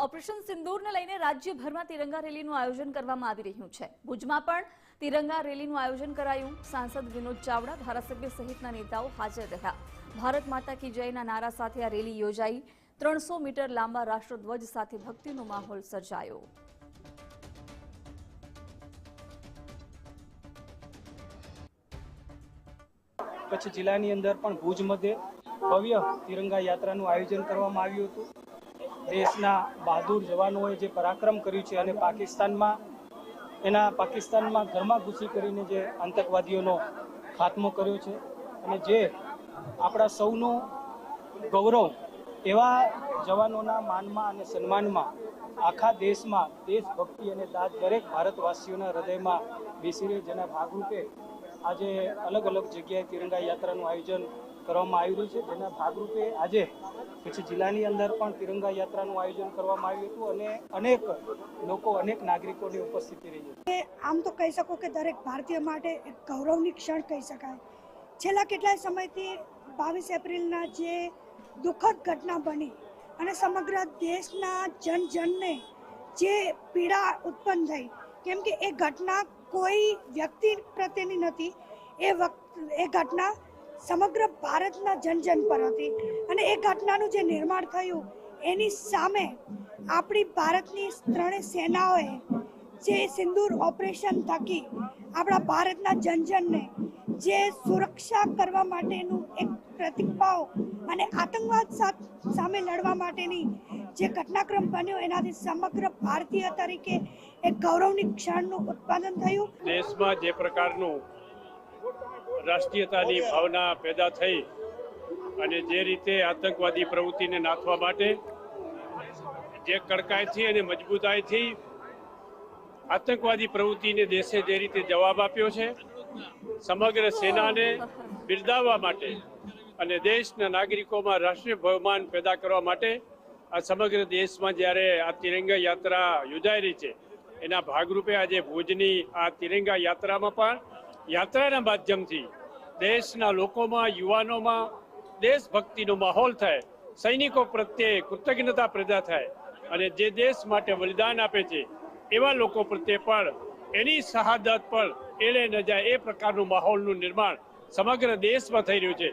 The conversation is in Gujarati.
ઓપરેશન સિંદૂરને લઈને રાજ્યભરમાં તિરંગા રેલીનું આયોજન કરવામાં આવી રહ્યું છે। ભુજમાં પણ તિરંગા રેલીનું આયોજન કરાયું। સાંસદ વિનોદ ચાવડા, ધારાસભ્ય સહિતના નેતાઓ હાજર રહ્યા। ભારત માતા કી જયના નારા સાથે આ રેલી યોજાઈ। 300 મીટર લાંબા રાષ્ટ્રધ્વજ સાથે ભક્તિનો માહોલ સર્જાયો। કચ્છ જિલ્લાની અંદર પણ ભુજ મધ્યે ભવ્ય તિરંગા યાત્રાનું આયોજન કરવામાં આવ્યું હતું। દેશના બહાદુર જવાનોએ જે પરાક્રમ કર્યું છે અને પાકિસ્તાનમાં ઘરમાં ઘૂસી કરીને જે આતંકવાદીઓનો ખાત્મો કર્યો છે અને જે આપણા સૌનું ગૌરવ એવા જવાનોના માનમાં અને સન્માનમાં આખા દેશમાં દેશભક્તિ અને દાદ દરેક ભારતવાસીઓના હૃદયમાં બેસી રહે, જેના ભાગરૂપે આજે અલગ અલગ જગ્યાએ તિરંગા યાત્રાનું આયોજન કરવામાં આવી રહ્યું છે। જેના ભાગરૂપે આજે કચ્છ જિલ્લાની અંદર પણ તિરંગા યાત્રાનું આયોજન કરવામાં આવ્યું હતું અને અનેક લોકો, અનેક નાગરિકોની ઉપસ્થિતિ રહી છે। આમ તો કહી શકું કે દરેક ભારતીય માટે એક ગૌરવની ક્ષણ કહી શકાય। છેલ્લા કેટલાય સમયથી 22 એપ્રિલના જે દુઃખદ ઘટના બની અને સમગ્ર દેશના જનજનને જે પીડા ઉત્પન્ન થઈ, કેમ કે એ ઘટના કોઈ વ્યક્તિ પ્રત્યેની નથી, એ ઘટના સમગ્ર ભારતના જનજન પર હતી અને એ ઘટનાનું જે નિર્માણ થયું એની સામે આપણી ભારતની ત્રણેય સેનાઓએ જે સિંદૂર ઓપરેશન થકી આપણા ભારતના જનજનને જે સુરક્ષા કરવા માટેનું એક પ્રતિભાવ અને આતંકવાદ સામે લડવા માટેની જે ઘટનાક્રમ બન્યો એનાથી સમગ્ર ભારતીય તરીકે એક ગૌરવની ક્ષણનું ઉત્પાદન થયું। દેશમાં જે પ્રકારનું રાષ્ટ્રીયતાની ભાવના પેદા થઈ અને જે રીતે આતંકવાદી પ્રવૃત્તિને નાથવા માટે જે કડકાઈથી અને મજબૂતાઈથી આતંકવાદી પ્રવૃત્તિને દેશે જે રીતે જવાબ આપ્યો છે, સમગ્ર સેનાને બિરદાવવા માટે અને દેશના નાગરિકોમાં રાષ્ટ્રીય ભાવમાન પેદા કરવા માટે આ સમગ્ર દેશમાં જ્યારે આ તિરંગા યાત્રા યોજાઈ રહી છે, એના ભાગરૂપે આજે ભુજની આ તિરંગા યાત્રામાં પણ યાત્રાના માધ્યમથી દેશના લોકોમાં, યુવાનોમાં દેશભક્તિનો માહોલ થાય, સૈનિકો પ્રત્યે કૃતજ્ઞતા પેદા થાય અને જે દેશ માટે બલિદાન આપે છે એવા લોકો પ્રત્યે પણ એની શહાદત પણ એળે ન જાય એ પ્રકારનું માહોલનું નિર્માણ સમગ્ર દેશમાં થઈ રહ્યું છે।